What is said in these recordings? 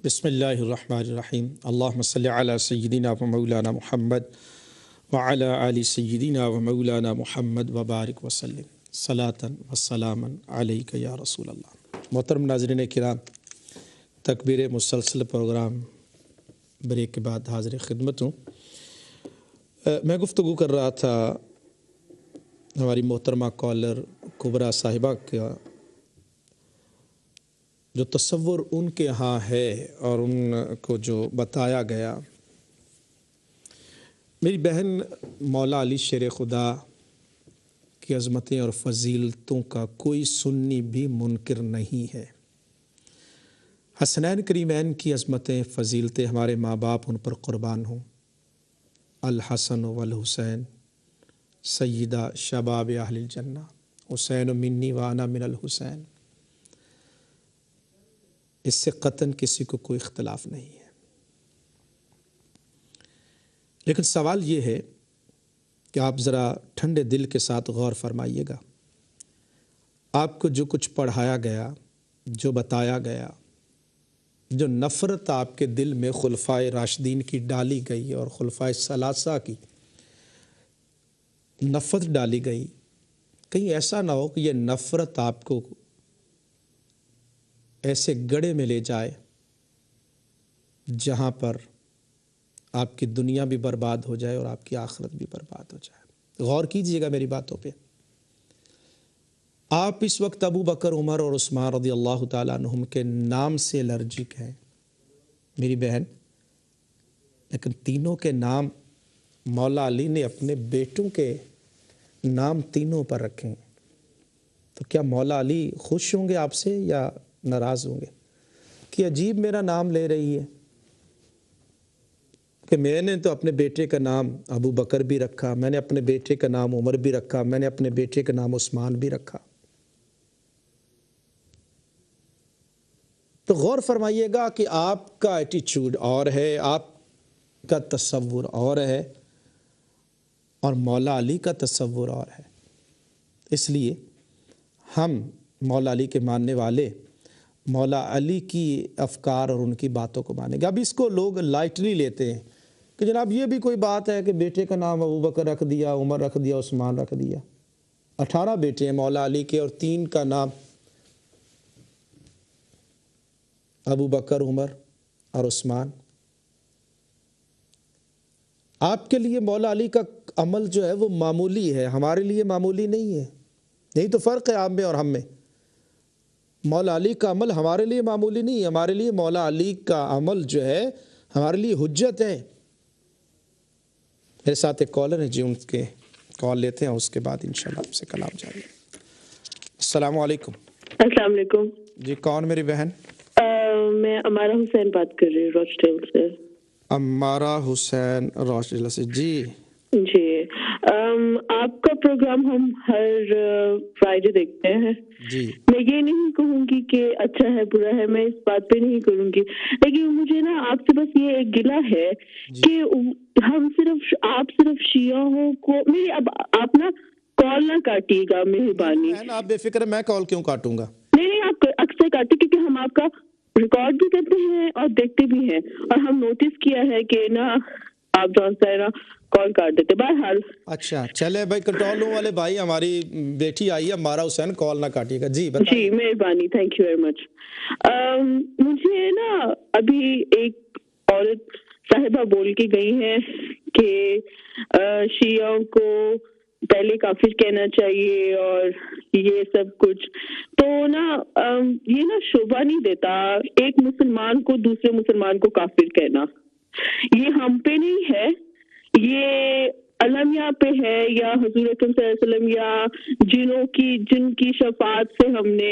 بسم اللہ الرحمن الرحیم اللہم صلی علی سیدنا و مولانا محمد وعلی آل سیدنا و مولانا محمد وبارک وسلم صلاۃ و سلاما علیک یا رسول اللہ۔ محترم ناظرین کرام، تکبیر مسلسل پروگرام بریک کے بعد حاضر خدمت ہوں۔ میں گفتگو کر رہا تھا ہماری محترمہ کالر کبریٰ صاحبہ کا، جو تصور ان کے ہاں ہے اور ان کو جو بتایا گیا۔ میری بہن، مولا علی شیر خدا کی عظمتیں اور فضیلتوں کا کوئی سنی بھی منکر نہیں ہے۔ حسنین کریمین کی عظمتیں، فضیلتیں، ہمارے ماں باپ ان پر قربان ہوں۔ الحسن والحسین سیدہ شباب اہل الجنہ، حسین منی وانا من الحسین، اس سے قطعاً کسی کو کوئی اختلاف نہیں ہے۔ لیکن سوال یہ ہے کہ آپ ذرا ٹھنڈے دل کے ساتھ غور فرمائیے گا۔ آپ کو جو کچھ پڑھایا گیا، جو بتایا گیا، جو نفرت آپ کے دل میں خلفائے راشدین کی ڈالی گئی اور خلفائے ثلاثہ کی نفرت ڈالی گئی، کہیں ایسا نہ ہو کہ یہ نفرت آپ کو ایسے گڑھے میں لے جائے جہاں پر آپ کی دنیا بھی برباد ہو جائے اور آپ کی آخرت بھی برباد ہو جائے۔ غور کیجئے گا میری باتوں پہ۔ آپ اس وقت ابو بکر، عمر اور عثمان رضی اللہ تعالیٰ عنہم کے نام سے الرجک ہیں میری بہن، لیکن تینوں کے نام مولا علی نے اپنے بیٹوں کے نام تینوں پر رکھے ہیں۔ تو کیا مولا علی خوش ہوں گے آپ سے یا ناراض ہوں گے کہ عجیب میرا نام لے رہی ہے، کہ میں نے تو اپنے بیٹے کا نام ابو بکر بھی رکھا، میں نے اپنے بیٹے کا نام عمر بھی رکھا، میں نے اپنے بیٹے کا نام عثمان بھی رکھا۔ تو غور فرمائیے گا کہ آپ کا ایٹیچیوڈ اور ہے، آپ کا تصور اور ہے، اور مولا علی کا تصور اور ہے۔ اس لیے ہم مولا علی کے ماننے والے مولا علی کی افکار اور ان کی باتوں کو مانیں گے۔ اب اس کو لوگ لائٹلی لیتے ہیں کہ جناب یہ بھی کوئی بات ہے کہ بیٹے کا نام ابو بکر رکھ دیا، عمر رکھ دیا، عثمان رکھ دیا۔ 18 بیٹے ہیں مولا علی کے اور 3 کا نام ابو بکر، عمر اور عثمان۔ آپ کے لیے مولا علی کا عمل جو ہے وہ معمولی ہے، ہمارے لیے معمولی نہیں ہے۔ یہی تو فرق ہے آپ میں اور ہم میں۔ مولا علی کا عمل ہمارے لیے معمولی نہیں ہے، ہمارے لیے مولا علی کا عمل جو ہے ہمارے لیے حجت ہے۔ میرے ساتھ ایک کالر ہے جی، ان کے کال لیتے ہیں، اس کے بعد انشاءاللہ آپ سے کلام جاری۔ السلام علیکم۔ السلام علیکم جی، کون میری بہن؟ میں امارہ حسین بات کر رہی ہوں روچڈیل سے۔ امارہ حسین روچڈیل سے، جی جی، آپ کا پروگرام ہم ہر فرائیڈے دیکھتے ہیں۔ جی، میں یہ نہیں کہوں گی کہ اچھا ہے برا ہے، میں اس بات پہ نہیں کروں گی، لیکن مجھے نا آپ سے بس یہ ایک گلہ ہے کہ ہم آپ صرف شیعوں کو میری اب آپ نا کال نہ کاٹیے گا مہربانی۔ آپ بے فکر، میں کال کیوں کاٹوں گا؟ نہیں، آپ اکثر کاٹتے کیونکہ ہم آپ کا ریکارڈ بھی کرتے ہیں اور دیکھتے بھی ہیں، اور ہم نوٹس کیا ہے کہ نا آپ جون سا ہے نا کال کاٹ دیتے۔ بہرحال اچھا چلے بھائی، کنٹرول والے بھائی، ہماری بیٹی آئی ہے امارہ حسین، کال نہ کاٹیے گا۔ جی بتائیے۔ جی مہربانی، تھینک یو ویری مچ۔ مجھے نا ابھی ایک عورت صاحبہ بول کے گئی ہیں کہ شیعوں کو پہلے کافر کہنا چاہیے اور یہ سب کچھ، تو نا یہ نا شوبھا نہیں دیتا ایک مسلمان کو دوسرے مسلمان کو کافر کہنا۔ یہ ہم پہ نہیں ہے، یہ علمیہ پہ ہے، یا حضور اکرم صلی اللہ علیہ وسلم یا جن کی شفاعت سے ہم نے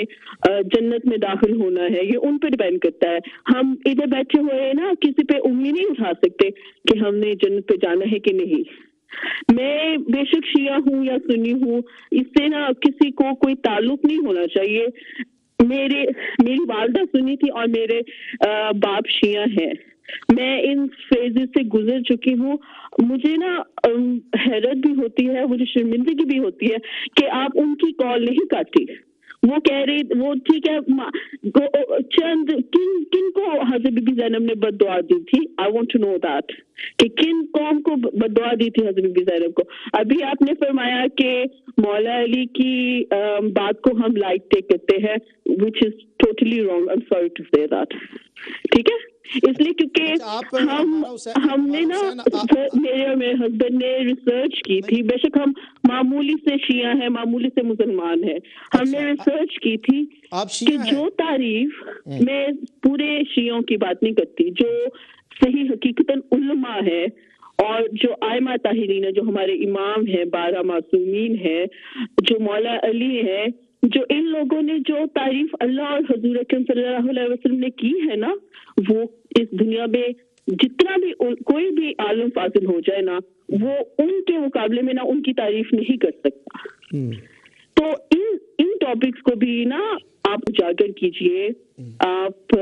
جنت میں داخل ہونا ہے، یہ ان پہ ڈیپینڈ کرتا ہے۔ ہم ادھر بیٹھے ہوئے نا کسی پہ انگلی نہیں اٹھا سکتے کہ ہم نے جنت پہ جانا ہے کہ نہیں۔ میں بے شک شیعہ ہوں یا سنی ہوں، اس سے نا کسی کو کوئی تعلق نہیں ہونا چاہیے۔ میری والدہ سنی تھی اور میرے باپ شیعہ ہیں، میں ان فیزز سے گزر چکی ہوں۔ مجھے نا حیرت بھی ہوتی ہے، مجھے شرمندگی بھی ہوتی ہے کہ آپ ان کی کال نہیں کاٹی، وہ کہہ رہی وہ ٹھیک ہے چند کن کو حضرت بی بی زینب نے بد دعا دی تھی. I want to know that کہ کن قوم کو بد دعا دی تھی حضرت بی بی زینب کو. ابھی آپ نے فرمایا کہ مولا علی کی بات کو ہم لائٹ ٹیک کرتے ہیں which is totally wrong. I'm sorry to say that. ٹھیک ہے اس لیے کیونکہ ہم نے نا میرے اور میرے ہسبینڈ نے ریسرچ کی تھی. بے شک ہم معمولی سے شیعہ ہیں, معمولی سے مسلمان ہیں. ہم نے ریسرچ کی تھی کہ جو تعریف میں پورے شیعوں کی بات نہیں کرتی, جو صحیح حقیقتاً علماء ہے اور جو ائمہ طاہرین ہے, جو ہمارے امام ہیں, 12 معصومین ہیں, جو مولا علی ہے, جو ان لوگوں نے جو تعریف اللہ اور حضور اکرم صلی اللہ علیہ وسلم نے کی ہے نا, وہ اس دنیا میں جتنا بھی کوئی بھی عالم فاضل ہو جائے نا, وہ ان کے مقابلے میں نا ان کی تعریف نہیں کر سکتا. تو ان ٹاپکس کو بھی نا آپ اجاگر کیجئے, آپ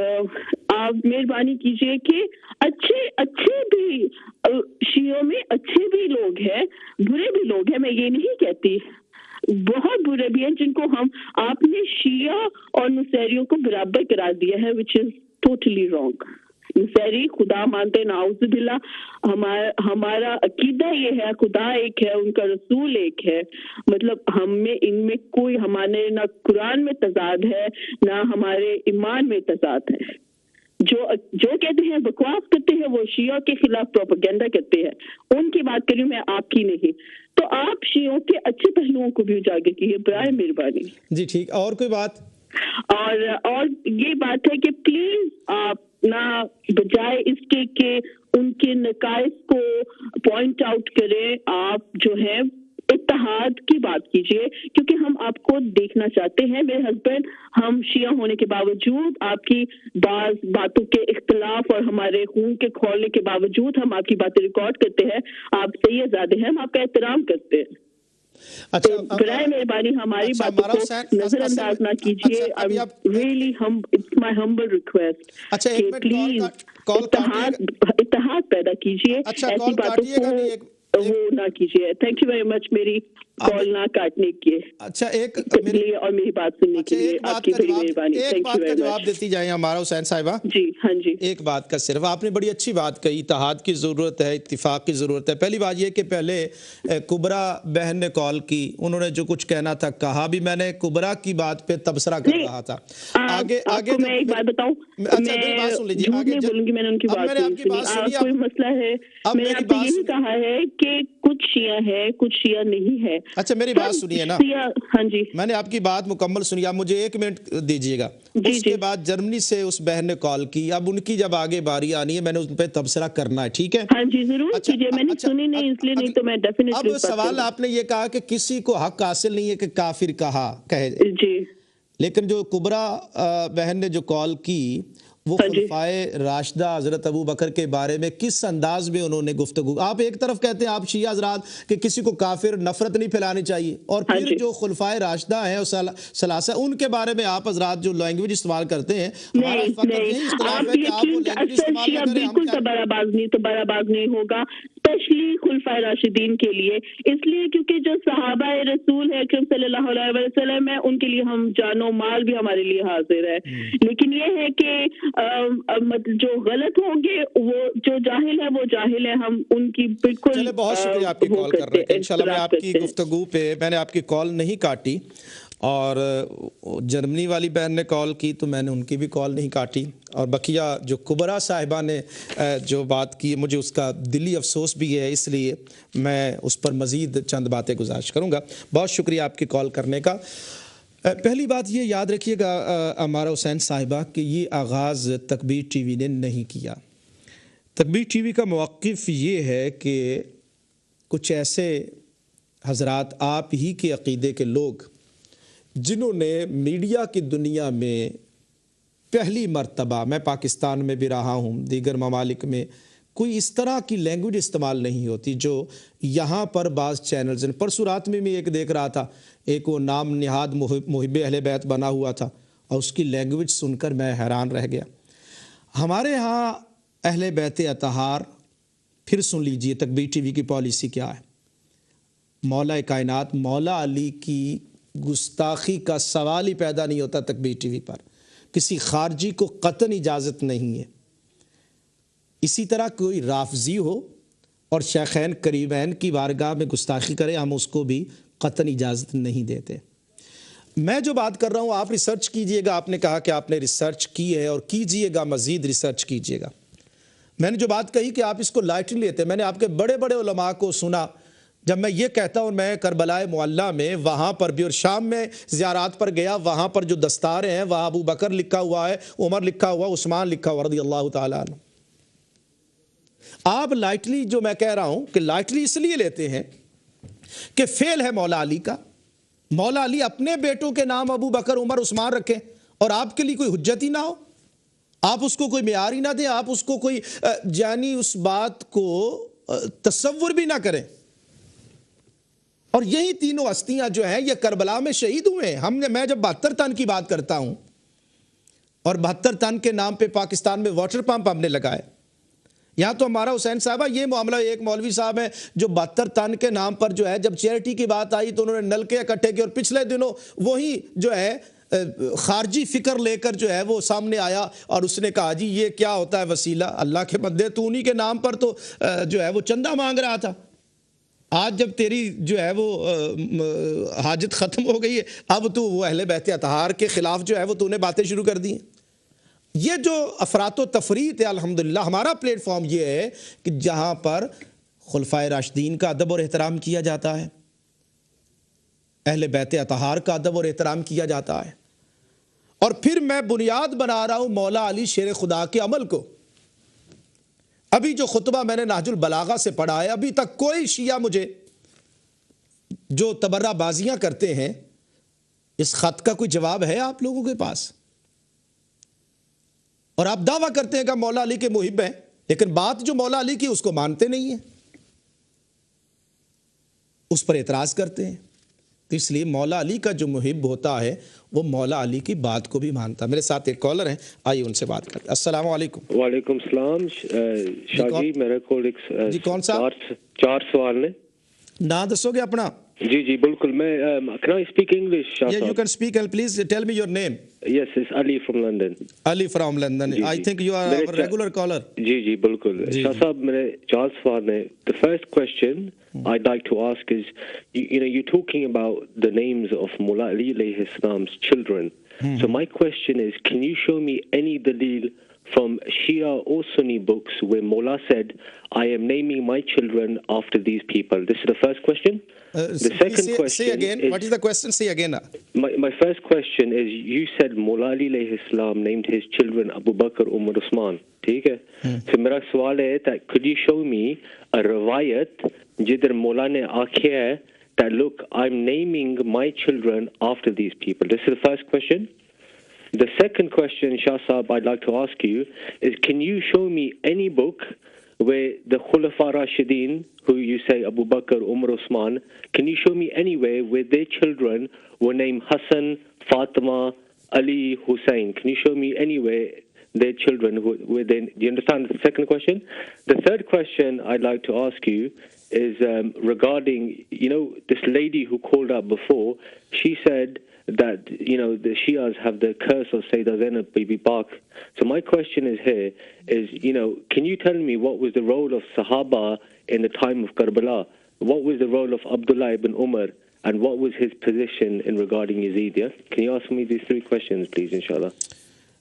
مہربانی کیجئے کہ اچھے بھی شیعوں میں اچھے بھی لوگ ہیں, برے بھی لوگ ہیں, میں یہ نہیں کہتی, بہت برے بھی ہیں جن کو آپ نے شیعہ اور نصیریوں کو برابر قرار دیا ہے, which is totally wrong. نصیری خدا مانتے, نعوذ باللہ, ہمارا عقیدہ یہ ہے خدا ایک ہے, ان کا رسول ایک ہے, مطلب ان میں کوئی ہمارے نہ قرآن میں تضاد ہے نہ ہمارے ایمان میں تضاد ہے. جو کہتے ہیں بکواس کرتے ہیں وہ شیعہ کے خلاف پروپیگنڈا کرتے ہیں, ان کی بات کری میں آپ کی نہیں. تو آپ شیعوں کے اچھے پہلوؤں کو بھی اجاگر کیجیے برائے مہربانی. جی ٹھیک, اور کوئی بات؟ اور یہ بات ہے کہ پلیز آپ نہ بجائے اس کے کہ ان کے نقائص کو پوائنٹ آؤٹ کریں, آپ جو ہے اتحاد کی بات کیجیے, کیونکہ ہم آپ کو دیکھنا چاہتے ہیں. میرے ہسبینڈ, ہم شیعہ ہونے کے باوجود, آپ کی بعض باتوں کے اختلاف اور ہمارے خون کے کھولنے کے باوجود ہم آپ کی باتیں ریکارڈ کرتے ہیں. آپ سید زادے ہیں, ہم آپ کا احترام کرتے ہیں. برائے مہربانی ہماری باتوں کو نظر انداز نہ کیجیے. Really it's my humble request کہ پلیز اتحاد پیدا کیجیے, ایسی باتوں کو وہ نہ کیجیے. تھینک یو ویری مچ میری کال نہ کاٹنے کے لیے اور میری بات سننے کے لیے, آپ کی بڑی مہربانی. ایک بات کا جواب دیتی جائیں ہمارا حسین صاحبہ. جی ہاں جی, ایک بات کا صرف, آپ نے بڑی اچھی بات کہی, اتحاد کی ضرورت ہے, اتفاق کی ضرورت ہے. پہلی بات یہ کہ پہلے کبرا بہن نے کال کی, انہوں نے جو کچھ کہنا تھا کہا بھی, میں نے کبرا کی بات پہ تبصرہ کر رہا تھا. آگے میں ایک بات بتاؤں, میں جھوٹ نہیں بولوں گی, میں نے ان کی بات سنی. کوئی مسئلہ ہے, میں نے آپ سے یہی کہا ہے کہ کچھ شیعہ ہے کچھ شیعہ نہیں ہے. اچھا میری بات سنیے نا. ہاں جی, میں نے آپ کی بات مکمل سنی, آپ مجھے 1 منٹ دیجیے گا. اس کے بعد جرمنی سے اس بہن نے کال کی, اب ان کی جب آگے باری آنی ہے میں نے ان پہ تبصرہ کرنا ہے, ٹھیک ہے؟ ہاں جی ضرور کیجیے, میں نے سنی نہیں اس لیے, نہیں تو میں ڈیفینیٹلی. اب سوال آپ نے یہ کہا کہ کسی کو حق حاصل نہیں ہے کہ کافر کہے جی, لیکن جو کبرا بہن نے جو کال کی وہ خلفائے راشدہ حضرت ابو بکر کے بارے میں کس انداز میں انہوں نے گفتگو. آپ ایک طرف کہتے ہیں آپ شیعہ حضرات کہ کسی کو کافر نفرت نہیں پھیلانی چاہیے, اور پھر جو خلفائے راشدہ ہیں ثلاثہ ان کے بارے میں آپ حضرات جو لینگویج استعمال کرتے ہیں, ہمارا فقط یہی اختلاف ہے کہ آپ وہ لینگویج استعمال نہ کریں. بالکل تبارہ باز نہیں ہوگا, اسپیشلی خلفائے راشدین کے لیے, اس لیے کیونکہ جو صحابہ رسول ہے اکرم صلی اللہ علیہ وسلم ہے, ان کے لیے ہم جان و مال بھی ہمارے لیے حاضر ہے. لیکن یہ ہے کہ جو غلط ہوں گے, وہ جو جاہل ہے وہ جاہل ہے, ہم ان کی بالکل. چلے بہت شکریہ آپ کی کال کر رہے ہیں. انشاءاللہ میں آپ کی گفتگو پہ, میں نے آپ کی کال نہیں کاٹی, اور جرمنی والی بہن نے کال کی تو میں نے ان کی بھی کال نہیں کاٹی, اور بقیہ جو کبرا صاحبہ نے جو بات کی مجھے اس کا دلی افسوس بھی ہے, اس لیے میں اس پر مزید چند باتیں گزارش کروں گا. بہت شکریہ آپ کی کال کرنے کا. پہلی بات یہ یاد رکھیے گا ہمارا حسین صاحبہ کہ یہ آغاز تکبیر ٹی وی نے نہیں کیا. تکبیر ٹی وی کا موقف یہ ہے کہ کچھ ایسے حضرات آپ ہی کے عقیدے کے لوگ جنہوں نے میڈیا کی دنیا میں پہلی مرتبہ, میں پاکستان میں بھی رہا ہوں, دیگر ممالک میں کوئی اس طرح کی لینگویج استعمال نہیں ہوتی جو یہاں پر بعض چینلز ہیں. پرسوں رات میں ایک دیکھ رہا تھا, ایک وہ نام نہاد محب اہل بیت بنا ہوا تھا, اور اس کی لینگویج سن کر میں حیران رہ گیا. ہمارے ہاں اہل بیت اطہار, پھر سن لیجئے تکبیر ٹی وی کی پالیسی کیا ہے. مولا کائنات مولا علی کی گستاخی کا سوال ہی پیدا نہیں ہوتا تکبیر ٹی وی پر. کسی خارجی کو قطعاً اجازت نہیں ہے. اسی طرح کوئی رافضی ہو اور شیخین کریمین کی بارگاہ میں گستاخی کرے، ہم اس کو بھی قطعاً اجازت نہیں دیتے. میں جو بات کر رہا ہوں آپ ریسرچ کیجئے گا. آپ نے کہا کہ آپ نے ریسرچ کی ہے اور کیجئے گا، مزید ریسرچ کیجئے گا. میں نے جو بات کہی کہ آپ اس کو لائٹلی لیتے، میں نے آپ کے بڑے بڑے علماء کو سنا جب میں یہ کہتا ہوں. میں کربلائے معلیٰ میں وہاں پر بھی اور شام میں زیارات پر گیا، وہاں پر جو دستاریں ہیں وہاں ابو بکر لکھا ہوا ہے، عمر لکھا ہوا، عثمان لکھا ہوا رضی اللہ تعالیٰ عنہ. آپ لائٹلی جو میں کہہ رہا ہوں کہ لائٹلی اس لیے لیتے ہیں کہ فعل ہے مولا علی کا. مولا علی اپنے بیٹوں کے نام ابو بکر عمر عثمان رکھیں اور آپ کے لیے کوئی حجت ہی نہ ہو، آپ اس کو کوئی معیار ہی نہ دیں، آپ اس کو کوئی یعنی اس بات کو تصور بھی نہ کریں. اور یہی تینوں ہستیاں جو ہیں یہ کربلا میں شہید ہوئے ہیں. میں جب 72 ٹن کی بات کرتا ہوں اور 72 ٹن کے نام پہ پاکستان میں واٹر پمپ ہم نے لگائے. یہاں تو ہمارا حسین صاحبہ یہ معاملہ، ایک مولوی صاحب ہیں جو 72 ٹن کے نام پر جو ہے جب چیریٹی کی بات آئی تو انہوں نے نلکے اکٹھے کیے اور پچھلے دنوں وہی جو ہے خارجی فکر لے کر جو ہے وہ سامنے آیا اور اس نے کہا جی یہ کیا ہوتا ہے وسیلہ. اللہ کے بندے تو انہی کے نام پر تو جو ہے وہ چندہ مانگ رہا تھا. آج جب تیری جو ہے وہ حاجت ختم ہو گئی ہے اب تو وہ اہل بیت اطہار کے خلاف جو ہے وہ تو نے باتیں شروع کر دی ہیں. یہ جو افراط و تفریط ہے الحمدللہ ہمارا پلیٹ فارم یہ ہے کہ جہاں پر خلفائے راشدین کا ادب اور احترام کیا جاتا ہے، اہل بیت اطہار کا ادب اور احترام کیا جاتا ہے. اور پھر میں بنیاد بنا رہا ہوں مولا علی شیر خدا کے عمل کو. ابھی جو خطبہ میں نے نہج البلاغہ سے پڑھا ہے ابھی تک کوئی شیعہ مجھے جو تبرہ بازیاں کرتے ہیں اس خط کا کوئی جواب ہے آپ لوگوں کے پاس؟ اور آپ دعویٰ کرتے ہیں کہ مولا علی کے محب ہیں لیکن بات جو مولا علی کی اس کو مانتے نہیں ہیں، اس پر اعتراض کرتے ہیں. تو اس لیے مولا علی کا جو محب ہوتا ہے وہ مولا علی کی بات کو بھی مانتا ہے. میرے ساتھ ایک کالر ہیں، آئیے ان سے بات کرتے ہیں. السلام علیکم. وعلیکم السلام. شاہ جی میرے کو جی کون سا 4 سوال نے. نا دسو گے اپنا؟ جی بالکل. میں can I speak English, Shah Yeah, you Sahab? can speak and please tell me your name. Yes, it's Ali from London. Ali from London. I think you are our regular caller. جی بالکل. شاہ صاحب میرے 4 سوال ہیں. The first question I'd like to ask is, you're talking about the names of Mullah Ali alayhi salam's children. So my question is, can you show me any dalil from Shia or Sunni books where Mullah said, I am naming my children after these people? This is the first question. The second question say again. What is the question? Say again. My first question is, you said Mullah Ali alayhi salam named his children Abu Bakr, Umar, Usman. ٹھیک ہے. تو میرا سوال ہے that could you show me a روایت جدھر مولا نے آکھیا ہے that look, I'm naming my children after these people. This is the first question. The second question, Shah Sahab, I'd like to ask you is, can you show me any book where the Khulafa Rashidin, who you say Abu Bakr, Umar, Usman, can you show me anywhere where their children were named Hassan, Fatima, Ali, Hussein? Can you show me anywhere their children were they? Do you understand the second question? The third question I'd like to ask you is regarding, this lady who called up before. She said that, the Shias have the curse of Sayyidah Zainab Bibi Pak. So my question is here is, can you tell me what was the role of Sahaba in the time of Karbala? What was the role of Abdullah ibn Umar? And what was his position in regarding Yazid? Yeah? Can you ask me these 3 questions, please, inshallah?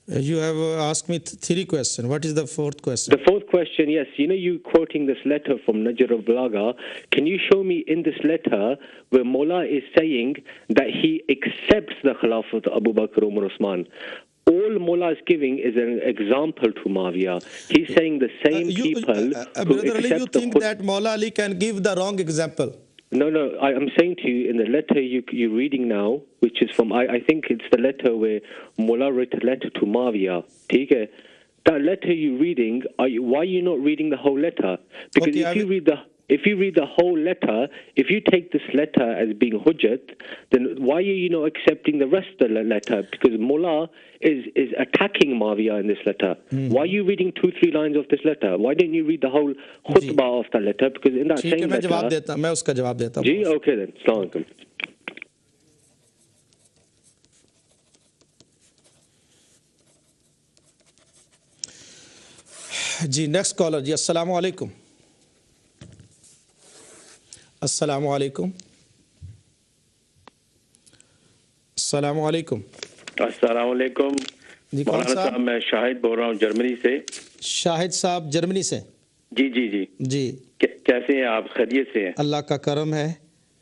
You have asked me 3 questions. What is the 4th question? The 4th question, yes. You quoting this letter from Najr al-Balagha. Can you show me in this letter where Mullah is saying that he accepts the Khilafat of Abu Bakr, Umar, Usman? All Mullah is giving is an example to Muawiyah. He's saying the same people who Brother Ali, you think that Mullah Ali can give the wrong example? No, I'm saying to you in the letter you're reading now, which is from, I think it's the letter where Mullah wrote a letter to Muawiyah. Okay? That letter you're reading, why are you not reading the whole letter? Because okay, if you read the whole letter, if you take this letter as being hujjat, then why are you not accepting the rest of the letter? Because Mullah is attacking Muawiyah in this letter. Why are you reading 2-3 lines of this letter? Why didn't you read the whole khutbah of that letter? Because in that same letter... میں اس کا جواب دیتا ہوں. جی, okay then. Assalamu alaikum. جی next collar جی السلام علیکم. السلام علیکم. السلام علیکم. السلام علیکم. جی کون مولانا صاحب میں شاہد بول رہا ہوں جرمنی سے. شاہد صاحب جرمنی سے. جی جی جی جی کیسے ہیں آپ؟ خیریت سے ہیں؟ اللہ کا کرم ہے.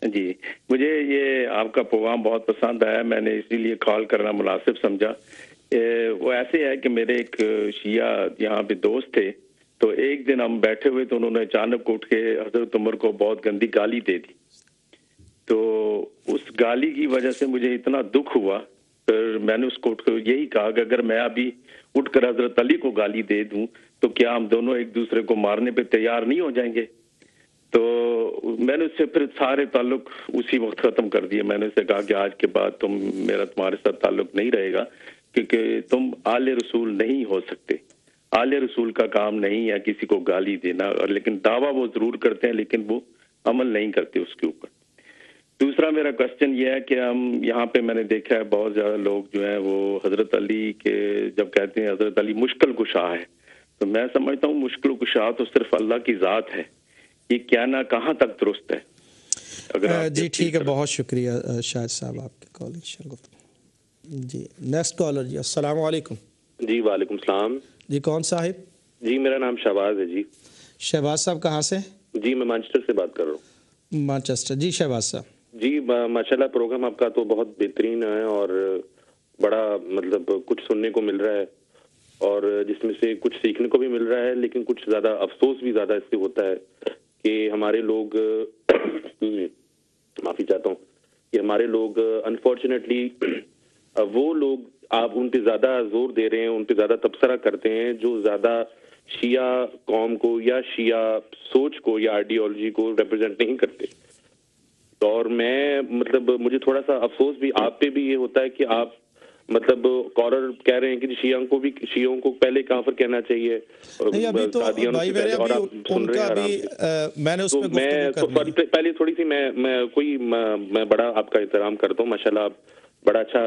جی مجھے یہ آپ کا پروگرام بہت پسند آیا, میں نے اسی لیے کال کرنا مناسب سمجھا. وہ ایسے ہے کہ میرے ایک شیعہ یہاں پہ دوست تھے, تو ایک دن ہم بیٹھے ہوئے تو انہوں نے اچانک اٹھ کے حضرت عمر کو بہت گندی گالی دے دی. تو اس گالی کی وجہ سے مجھے اتنا دکھ ہوا, پھر میں نے اس کو یہی کہا کہ اگر میں ابھی اٹھ کر حضرت علی کو گالی دے دوں تو کیا ہم دونوں ایک دوسرے کو مارنے پہ تیار نہیں ہو جائیں گے؟ تو میں نے اس سے پھر سارے تعلق اسی وقت ختم کر دیے. میں نے اس سے کہا کہ آج کے بعد میرا تمہارے ساتھ تعلق نہیں رہے گا, کیونکہ تم آل رسول نہیں ہو سکتے. آل رسول کا کام نہیں ہے کسی کو گالی دینا, لیکن دعویٰ وہ ضرور کرتے ہیں لیکن وہ عمل نہیں کرتے اس کے اوپر. دوسرا میرا کوشچن یہ ہے کہ ہم یہاں پہ میں نے دیکھا ہے بہت زیادہ لوگ جو ہیں وہ حضرت علی کے جب کہتے ہیں حضرت علی مشکل کشا ہے, تو میں سمجھتا ہوں مشکل کشا تو صرف اللہ کی ذات ہے. یہ کیا نہ کہاں تک درست ہے؟ اگر جی ٹھیک ہے, بہت شکریہ شاہد صاحب آپ کے کال. جی نیکسٹ کالر جی السلام علیکم. جی وعلیکم السلام. جی کون صاحب؟ جی میرا نام شہباز ہے. جی شہباز صاحب کہاں سے؟ جی میں مانچسٹر سے بات کر رہا ہوں. مانچسٹر. جی شہباز صاحب. جی ماشاءاللہ پروگرام آپ کا تو بہت بہترین ہے اور بڑا مطلب کچھ سننے کو مل رہا ہے, اور جس میں سے کچھ سیکھنے کو بھی مل رہا ہے, لیکن کچھ زیادہ افسوس بھی زیادہ اس سے ہوتا ہے کہ ہمارے لوگ معافی چاہتا ہوں کہ ہمارے لوگ انفارچونیٹلی وہ لوگ آپ ان پہ زیادہ زور دے رہے ہیں, ان پہ زیادہ تبصرہ کرتے ہیں جو زیادہ شیعہ قوم کو یا شیعہ سوچ کو یا آئیڈیالوجی کو ریپرزینٹ نہیں کرتے. اور میں مطلب مجھے تھوڑا سا افسوس بھی آپ پہ بھی یہ ہوتا ہے کہ آپ مطلب کالر کہہ رہے ہیں کہ شیعوں کو پہلے کافر کہنا چاہیے. نہیں ابھی تو بھائی میرے ابھی ان کا بھی میں نے اس پہ گفتگو کرنی ہے. پہلے تھوڑی سی میں بڑا آپ کا احترام کرتا ہوں, ماشاءاللہ آپ بڑا اچھا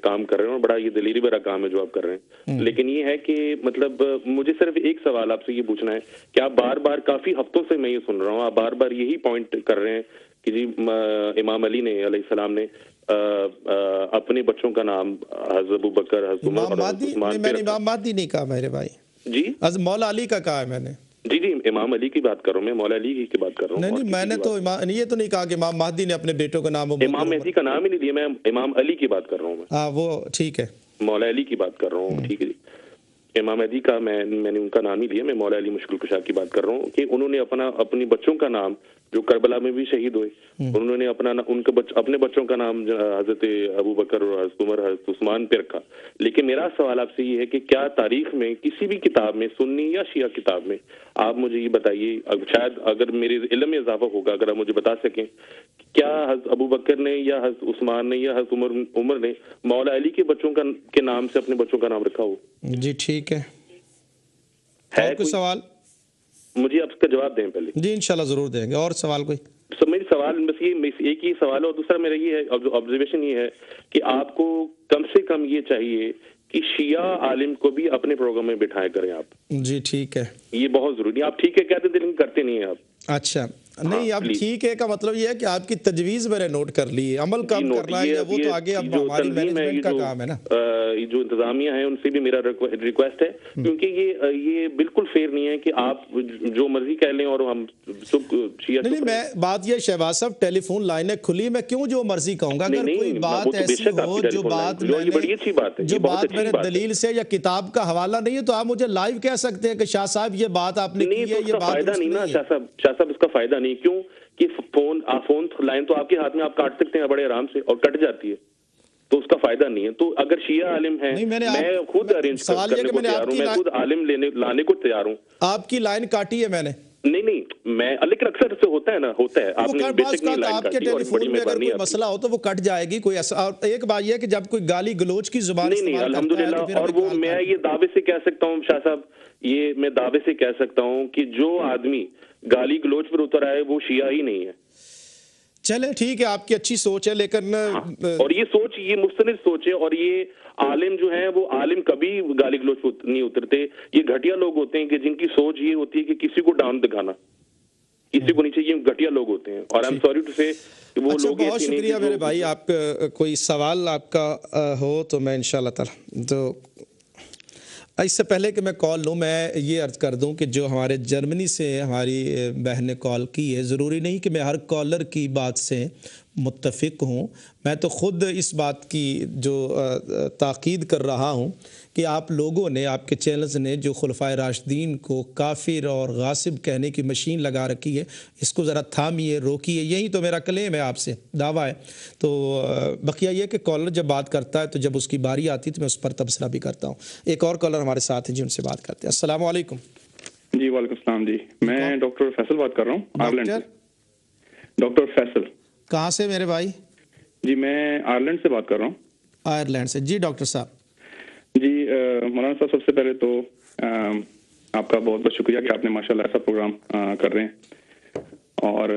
کام کر رہے ہیں اور بڑا یہ دلیری بھرا کام ہے جو آپ کر رہے ہیں. لیکن یہ ہے کہ مطلب مجھے صرف ایک سوال آپ سے یہ پوچھنا ہے کہ آپ بار بار کافی ہفتوں سے میں یہ سن رہا ہوں, آپ بار بار یہی پوائنٹ کر رہے ہیں کہ جی امام علی نے علیہ السلام نے اپنے بچوں کا نام حضرت ابو بکر, حضرت عمر اور حضرت عثمان. میں نے امام مہدی نہیں کہا میرے بھائی, جی حضرت مولا علی کا کہا ہے میں نے. جی جی امام علی کی بات کر رہا ہوں, میں مولا علی کی بات کر رہا ہوں. نہیں میں نے تو یہ تو نہیں کہا کہ امام مہدی نے اپنے بیٹوں کا نام امام مہدی کا نام ہی نہیں لیا, میں امام علی کی بات کر رہا ہوں. ہاں وہ ٹھیک ہے, مولا علی کی بات کر رہا ہوں. ٹھیک ہے جی, امام مہدی کا میں نے ان کا نام ہی لیا, میں مولا علی مشکل کشا کی بات کر رہا ہوں کہ انہوں نے اپنی بچوں کا نام جو کربلا میں بھی شہید ہوئے, انہوں نے اپنے بچوں کا نام حضرت ابو بکر اور حضرت عمر حضرت عثمان پہ رکھا. لیکن میرا سوال آپ سے یہ ہے کہ کیا تاریخ میں کسی بھی کتاب میں, سنی یا شیعہ کتاب میں, آپ مجھے یہ بتائیے, شاید اگر میرے علم میں اضافہ ہوگا اگر آپ مجھے بتا سکیں, کیا حضرت ابو بکر نے یا حضرت عثمان نے یا حضرت عمر نے مولا علی کے بچوں کے نام سے اپنے بچوں کا نام رکھا ہو؟ جی ٹھیک ہے. اور کوئی سوال؟ مجھے آپ اس کا جواب دیں پہلے. جی انشاءاللہ ضرور دیں گے. اور سوال کوئی؟ میری سوال بس یہ ایک ہی سوال ہے, اور دوسرا میرا یہ ہے آبزرویشن یہ ہے کہ آپ کو کم سے کم یہ چاہیے کہ شیعہ عالم کو بھی اپنے پروگرام میں بٹھایا کریں آپ. جی ٹھیک ہے, یہ بہت ضروری ہے. آپ ٹھیک ہے کہتے تھے لیکن کرتے نہیں ہیں آپ. اچھا نہیں اب ٹھیک ہے کا مطلب یہ ہے کہ آپ کی تجویز میں نے نوٹ کر لی ہے, عمل کم کرنا ہے وہ تو آگے اب ہماری مینجمنٹ کا کام ہے نا. جو انتظامیہ ہے ان سے بھی میرا ریکویسٹ ہے, کیونکہ یہ بالکل فیئر نہیں ہے کہ آپ جو مرضی کہہ لیں اور ہم نہیں. میں بات یہ شہباز صاحب ٹیلی فون لائنیں کھلی, میں کیوں جو مرضی کہوں گا. اگر کوئی بات ایسی ہو جو بات میں نے دلیل سے یا کتاب کا حوالہ نہیں ہے تو آپ مجھے لائیو کہہ سکتے ہیں کہ شاہ صاحب یہ بات آپ نے کی ہے, یہ بات فائدہ نہیں نا شاہ صاحب, اس کا فائدہ نہیں. کیوں کہ فون لائن تو آپ کے ہاتھ میں آپ کاٹ سکتے ہیں بڑے آرام سے, اور کٹ جاتی ہے تو اس کا فائدہ نہیں ہے. تو اگر شیعہ عالم ہیں, میں خود ارینج کرنے کو تیار ہوں, میں خود عالم لانے کو تیار ہوں. آپ کی لائن کاٹی ہے میں نے؟ نہیں میں, لیکن اکثر سے ہوتا ہے نا, آپ نے بیسک نہیں لائن کاٹی. آپ کے ٹیلی فون میں اگر کوئی مسئلہ ہو تو وہ کٹ جائے گی. کوئی ایک بات یہ ہے کہ جب کوئی گالی گلوچ کی زبان نہیں الحمدللہ, اور وہ میں یہ دعوے سے کہہ سکتا ہوں شاہ صاحب, یہ میں دعوے سے کہہ سکتا ہوں کہ جو آدمی گالی گلوچ پر اتر آئے وہ شیعہ ہی نہیں ہے. چلے ٹھیک ہے، آپ کی اچھی سوچ ہے، لیکن اور یہ سوچ، یہ مستند سوچ ہے، اور یہ عالم جو ہیں وہ عالم کبھی گالی گلوچ نہیں اترتے. یہ گھٹیا لوگ ہوتے ہیں کہ جن کی سوچ یہ ہوتی ہے کہ کسی کو ڈاؤن دکھانا، کسی کو نیچے. یہ گھٹیا لوگ ہوتے ہیں، اور آئی ایم سوری ٹو سے وہ اچھا، لوگ. بہت شکریہ میرے بھائی. آپ کوئی سوال آپ کا ہو تو میں انشاءاللہ تعالی، تو اس سے پہلے کہ میں کال لوں، میں یہ عرض کر دوں کہ جو ہمارے جرمنی سے ہماری بہن نے کال کی ہے، ضروری نہیں کہ میں ہر کالر کی بات سے متفق ہوں. میں تو خود اس بات کی جو تاکید کر رہا ہوں کہ آپ لوگوں نے، آپ کے چینلز نے جو خلفائے راشدین کو کافر اور غاصب کہنے کی مشین لگا رکھی ہے، اس کو ذرا تھامیے، روکیے. یہی تو میرا کلیم ہے، آپ سے دعویٰ ہے. تو بقیہ یہ کہ کالر جب بات کرتا ہے تو جب اس کی باری آتی ہے تو میں اس پر تبصرہ بھی کرتا ہوں. ایک اور کالر ہمارے ساتھ ہیں جی، ان سے بات کرتے ہیں. السلام علیکم. جی وعلیکم السلام. جی میں ڈاکٹر فیصل بات کر رہا ہوں آئرلینڈ سے. ڈاکٹر فیصل. کہاں سے میرے بھائی؟ جی میں آئرلینڈ سے بات کر رہا ہوں. آئرلینڈ سے، جی ڈاکٹر صاحب. جی مولانا صاحب، سب سے پہلے تو آپ کا بہت بہت شکریہ کہ آپ نے ماشاءاللہ ایسا پروگرام کر رہے ہیں، اور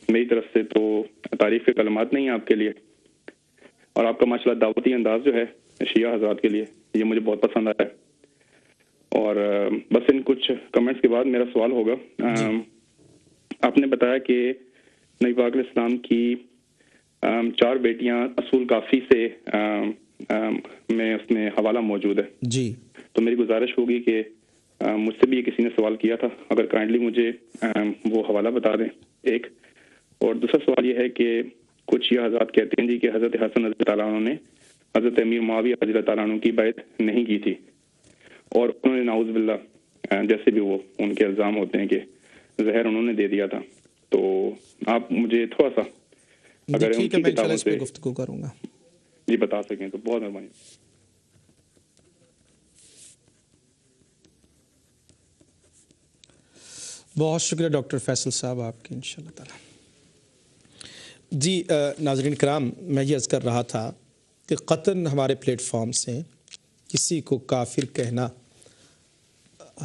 میری طرف سے تو تعریف کے کلمات نہیں ہیں آپ کے لیے. اور آپ کا ماشاءاللہ دعوتی انداز جو ہے شیعہ حضرات کے لیے، یہ مجھے بہت پسند آیا ہے. اور بس ان کچھ کمنٹس کے بعد میرا سوال ہوگا. آپ نے بتایا کہ نبی پاک علیہ السلام کی 4 بیٹیاں اصول کافی سے میں اس میں حوالہ موجود ہے. جی تو میری گزارش ہوگی کہ مجھ سے بھی کسی نے سوال کیا تھا، اگر کائنڈلی مجھے وہ حوالہ بتا دیں ایک. اور دوسرا سوال یہ ہے کہ کچھ یہ حضرات کہتے ہیں جی کہ حضرت حسن رضی اللہ عنہ نے حضرت امیر معاویہ رضی اللہ عنہ کی بیعت نہیں کی تھی، اور انہوں نے نعوذ باللہ جیسے بھی وہ ان کے الزام ہوتے ہیں کہ زہر انہوں نے دے دیا تھا. تو آپ مجھے تھوڑا سا اگر ان کی کتابوں سے گفتگو کروں گا جی بتا سکیں تو بہت مہربانی. بہت شکریہ ڈاکٹر فیصل صاحب آپ کے، انشاءاللہ تعالی. جی ناظرین کرام، میں یہ عرض کر رہا تھا کہ قطعاً ہمارے پلیٹ فارم سے کسی کو کافر کہنا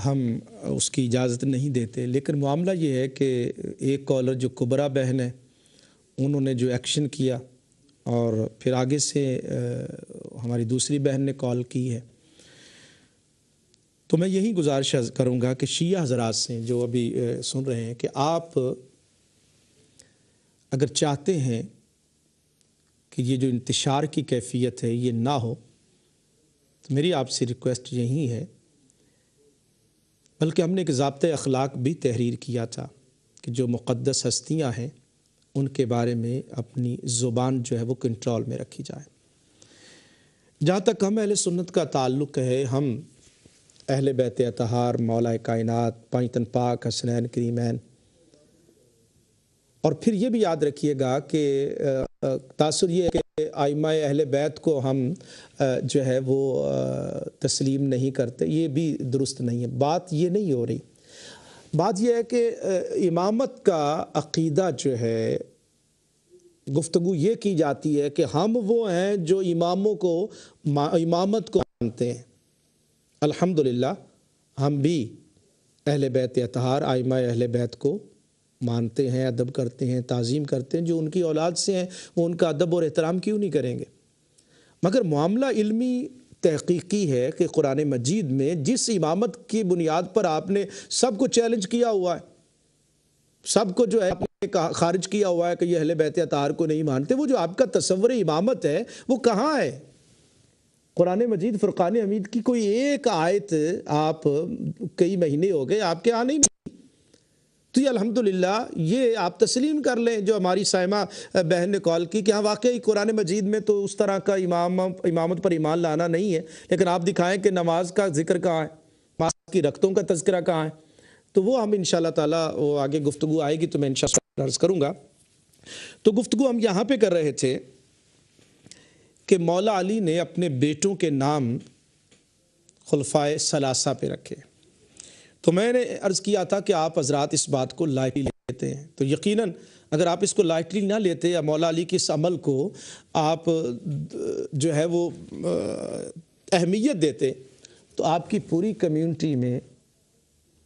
ہم اس کی اجازت نہیں دیتے، لیکن معاملہ یہ ہے کہ ایک کالر جو کبرا بہن ہے، انہوں نے جو ایکشن کیا، اور پھر آگے سے ہماری دوسری بہن نے کال کی ہے. تو میں یہی گزارش کروں گا کہ شیعہ حضرات سے جو ابھی سن رہے ہیں کہ آپ اگر چاہتے ہیں کہ یہ جو انتشار کی کیفیت ہے یہ نہ ہو، تو میری آپ سے ریکویسٹ یہی ہے، بلکہ ہم نے ایک ضابطۂ اخلاق بھی تحریر کیا تھا کہ جو مقدس ہستیاں ہیں ان کے بارے میں اپنی زبان جو ہے وہ کنٹرول میں رکھی جائے. جہاں تک ہم اہل سنت کا تعلق ہے، ہم اہل بیت اطہار، مولا کائنات، پانچ تن پاک، حسنین کریمین. اور پھر یہ بھی یاد رکھیے گا کہ تاثر یہ ہے کہ ائمہ اہل بیت کو ہم جو ہے وہ تسلیم نہیں کرتے، یہ بھی درست نہیں ہے. بات یہ نہیں ہو رہی. بات یہ ہے کہ امامت کا عقیدہ جو ہے، گفتگو یہ کی جاتی ہے کہ ہم وہ ہیں جو اماموں کو، امامت کو مانتے ہیں. الحمدللہ ہم بھی اہل بیت اطہار، ائمہ اہل بیت کو مانتے ہیں، ادب کرتے ہیں، تعظیم کرتے ہیں. جو ان کی اولاد سے ہیں وہ ان کا ادب اور احترام کیوں نہیں کریں گے؟ مگر معاملہ علمی تحقیقی ہے کہ قرآن مجید میں جس امامت کی بنیاد پر آپ نے سب کو چیلنج کیا ہوا ہے، سب کو جو ہے آپ نے خارج کیا ہوا ہے کہ یہ اہل بیت اطہار کو نہیں مانتے، وہ جو آپ کا تصور امامت ہے وہ کہاں ہے؟ قرآن مجید فرقان حمید کی کوئی ایک آیت آپ کئی مہینے ہو گئے آپ کے آنے نہیں. تو یہ الحمدللہ یہ آپ تسلیم کر لیں جو ہماری سائمہ بہن نے کال کی کہ ہاں واقعی قرآن مجید میں تو اس طرح کا امامت پر ایمان لانا نہیں ہے، لیکن آپ دکھائیں کہ نماز کا ذکر کہاں ہے، نماز کی رکعتوں کا تذکرہ کہاں ہے. تو وہ ہم انشاءاللہ تعالیٰ وہ آگے گفتگو آئے گی تو میں انشاءاللہ عرض کروں گا. تو گفتگو ہم یہاں پہ کر رہے تھے کہ مولا علی نے اپنے بیٹوں کے نام خلفائے ثلاثہ پہ رکھے. تو میں نے عرض کیا تھا کہ آپ حضرات اس بات کو لائٹلی لیتے ہیں، تو یقیناً اگر آپ اس کو لائٹلی نہ لیتے یا مولا علی کے اس عمل کو آپ جو ہے وہ اہمیت دیتے، تو آپ کی پوری کمیونٹی میں